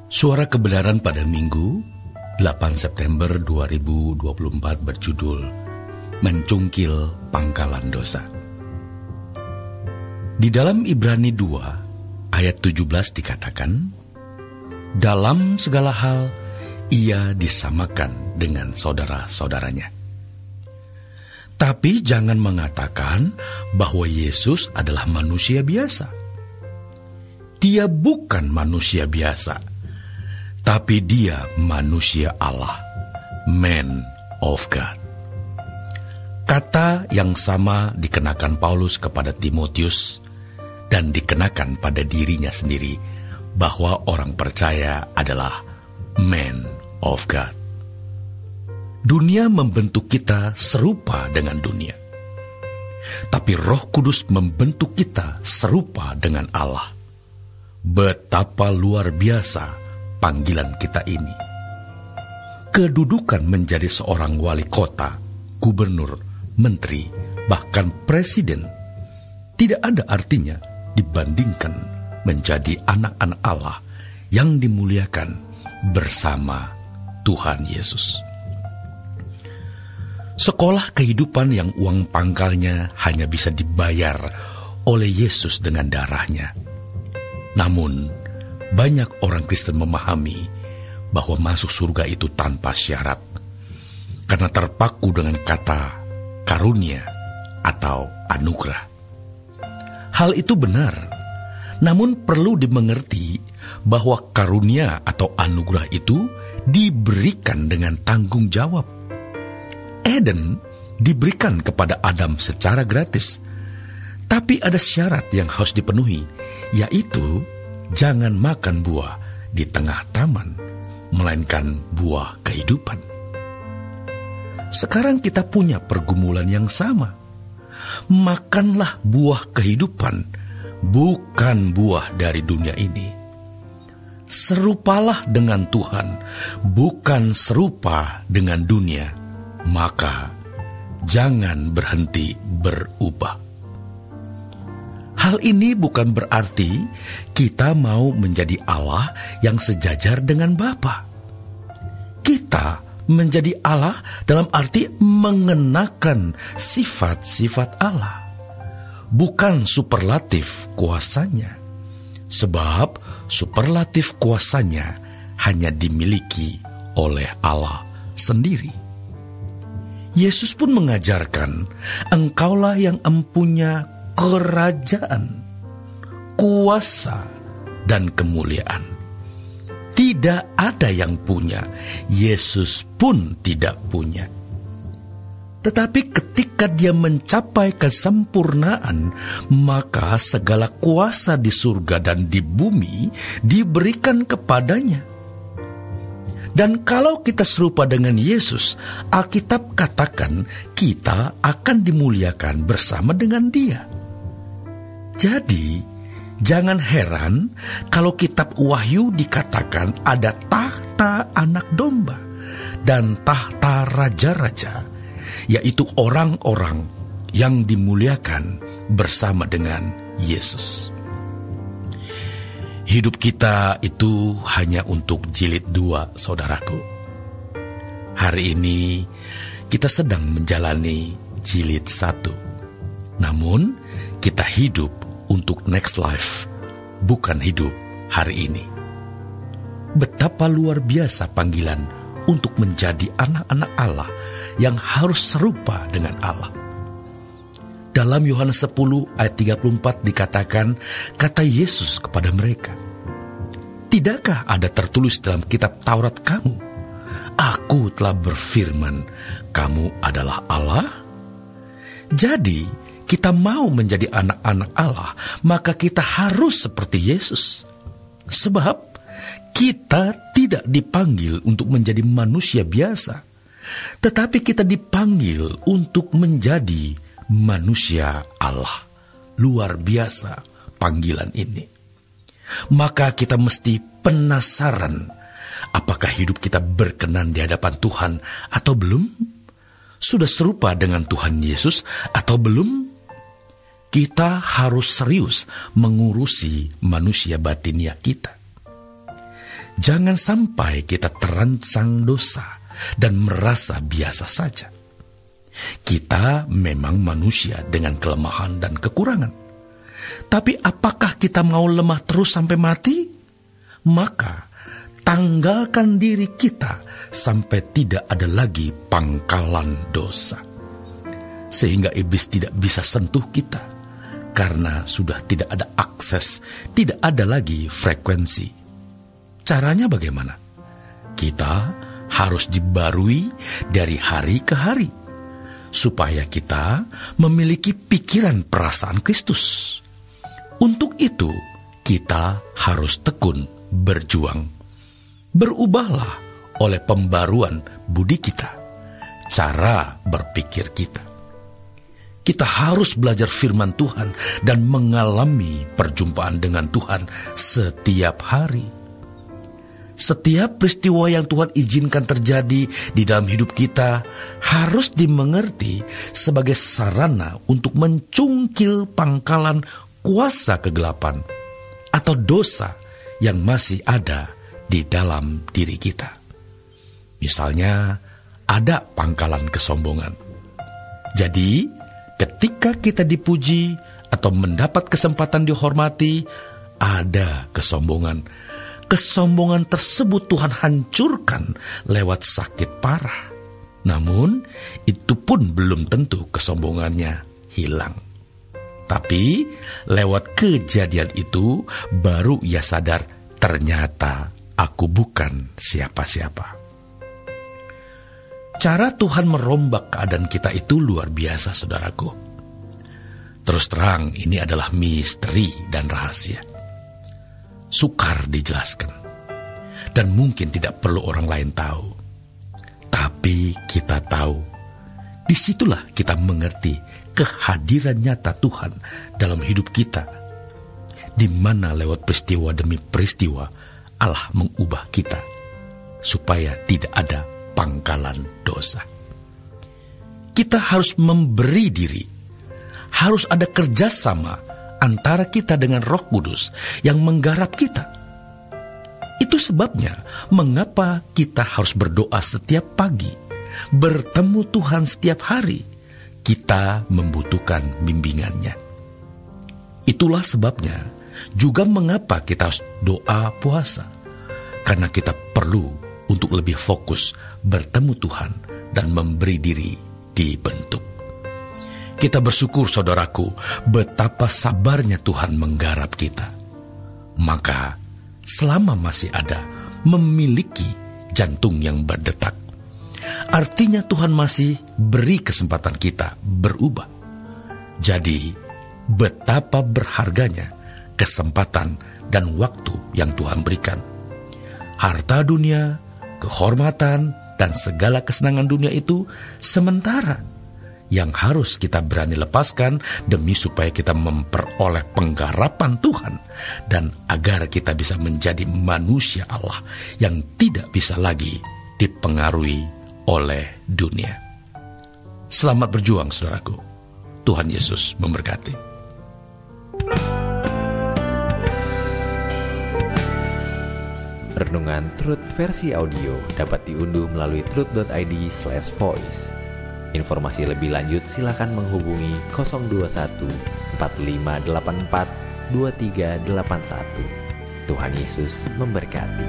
Suara Kebenaran pada Minggu 8 September 2024 berjudul Mencungkil Pangkalan Dosa. Di dalam Ibrani 2 ayat 17 dikatakan, dalam segala hal ia disamakan dengan saudara-saudaranya. Tapi jangan mengatakan bahwa Yesus adalah manusia biasa. Dia bukan manusia biasa, tapi dia manusia Allah, man of God. Kata yang sama dikenakan Paulus kepada Timotius dan dikenakan pada dirinya sendiri, bahwa orang percaya adalah man of God. Dunia membentuk kita serupa dengan dunia, tapi Roh Kudus membentuk kita serupa dengan Allah. Betapa luar biasa panggilan kita ini. Kedudukan menjadi seorang wali kota, gubernur, menteri, bahkan presiden tidak ada artinya dibandingkan menjadi anak-anak Allah yang dimuliakan bersama Tuhan Yesus. Sekolah kehidupan yang uang pangkalnya hanya bisa dibayar oleh Yesus dengan darahnya. Namun banyak orang Kristen memahami bahwa masuk surga itu tanpa syarat, karena terpaku dengan kata karunia atau anugerah. Hal itu benar, namun perlu dimengerti bahwa karunia atau anugerah itu diberikan dengan tanggung jawab. Eden diberikan kepada Adam secara gratis, tapi ada syarat yang harus dipenuhi, yaitu jangan makan buah di tengah taman, melainkan buah kehidupan. Sekarang kita punya pergumulan yang sama. Makanlah buah kehidupan, bukan buah dari dunia ini. Serupalah dengan Tuhan, bukan serupa dengan dunia. Maka jangan berhenti berubah. Hal ini bukan berarti kita mau menjadi Allah yang sejajar dengan Bapa. Kita menjadi Allah dalam arti mengenakan sifat-sifat Allah, bukan superlatif kuasanya. Sebab superlatif kuasanya hanya dimiliki oleh Allah sendiri. Yesus pun mengajarkan, engkaulah yang empunya kerajaan, kuasa, dan kemuliaan. Tidak ada yang punya, Yesus pun tidak punya. Tetapi ketika dia mencapai kesempurnaan, maka segala kuasa di surga dan di bumi diberikan kepadanya. Dan kalau kita serupa dengan Yesus, Alkitab katakan kita akan dimuliakan bersama dengan Dia. Jadi, jangan heran kalau kitab Wahyu dikatakan ada tahta anak domba dan tahta raja-raja, yaitu orang-orang yang dimuliakan bersama dengan Yesus. Hidup kita itu hanya untuk jilid 2, saudaraku. Hari ini kita sedang menjalani jilid 1. Namun, kita hidup untuk next life, bukan hidup hari ini. Betapa luar biasa panggilan untuk menjadi anak-anak Allah yang harus serupa dengan Allah. Dalam Yohanes 10 ayat 34 dikatakan, kata Yesus kepada mereka, tidakkah ada tertulis dalam kitab Taurat kamu, aku telah berfirman, kamu adalah Allah? Jadi, kita mau menjadi anak-anak Allah, maka kita harus seperti Yesus. Sebab kita tidak dipanggil untuk menjadi manusia biasa, tetapi kita dipanggil untuk menjadi manusia Allah. Luar biasa panggilan ini. Maka kita mesti penasaran, apakah hidup kita berkenan di hadapan Tuhan atau belum? Sudah serupa dengan Tuhan Yesus atau belum? Kita harus serius mengurusi manusia batinia kita. Jangan sampai kita terancang dosa dan merasa biasa saja. Kita memang manusia dengan kelemahan dan kekurangan. Tapi apakah kita mau lemah terus sampai mati? Maka tanggalkan diri kita sampai tidak ada lagi pangkalan dosa. Sehingga iblis tidak bisa sentuh kita, karena sudah tidak ada akses, tidak ada lagi frekuensi. Caranya bagaimana? Kita harus dibarui dari hari ke hari, supaya kita memiliki pikiran perasaan Kristus. Untuk itu, kita harus tekun berjuang. Berubahlah oleh pembaruan budi kita, cara berpikir kita. Kita harus belajar firman Tuhan dan mengalami perjumpaan dengan Tuhan setiap hari. Setiap peristiwa yang Tuhan izinkan terjadi di dalam hidup kita harus dimengerti sebagai sarana untuk mencungkil pangkalan kuasa kegelapan atau dosa yang masih ada di dalam diri kita. Misalnya, ada pangkalan kesombongan. Jadi, ketika kita dipuji atau mendapat kesempatan dihormati, ada kesombongan. Kesombongan tersebut Tuhan hancurkan lewat sakit parah. Namun, itu pun belum tentu kesombongannya hilang. Tapi, lewat kejadian itu, baru ia sadar, ternyata aku bukan siapa-siapa. Cara Tuhan merombak keadaan kita itu luar biasa, saudaraku. Terus terang, ini adalah misteri dan rahasia. Sukar dijelaskan, dan mungkin tidak perlu orang lain tahu. Tapi kita tahu, disitulah kita mengerti kehadiran nyata Tuhan dalam hidup kita, di mana lewat peristiwa demi peristiwa Allah mengubah kita, supaya tidak ada pangkalan dosa. Kita harus memberi diri, harus ada kerjasama antara kita dengan Roh Kudus yang menggarap kita. Itu sebabnya mengapa kita harus berdoa setiap pagi, bertemu Tuhan setiap hari. Kita membutuhkan bimbingannya. Itulah sebabnya juga mengapa kita harus doa puasa, karena kita perlu untuk lebih fokus bertemu Tuhan dan memberi diri dibentuk. Kita bersyukur, saudaraku, betapa sabarnya Tuhan menggarap kita. Maka, selama masih ada, memiliki jantung yang berdetak, artinya Tuhan masih beri kesempatan kita berubah. Jadi, betapa berharganya kesempatan dan waktu yang Tuhan berikan. Harta dunia, kehormatan, dan segala kesenangan dunia itu sementara, yang harus kita berani lepaskan demi supaya kita memperoleh penggarapan Tuhan, dan agar kita bisa menjadi manusia Allah yang tidak bisa lagi dipengaruhi oleh dunia. Selamat berjuang, saudaraku. Tuhan Yesus memberkati. Renungan Truth versi audio dapat diunduh melalui truth.id/voice. Informasi lebih lanjut silakan menghubungi 021 4584 2381. Tuhan Yesus memberkati.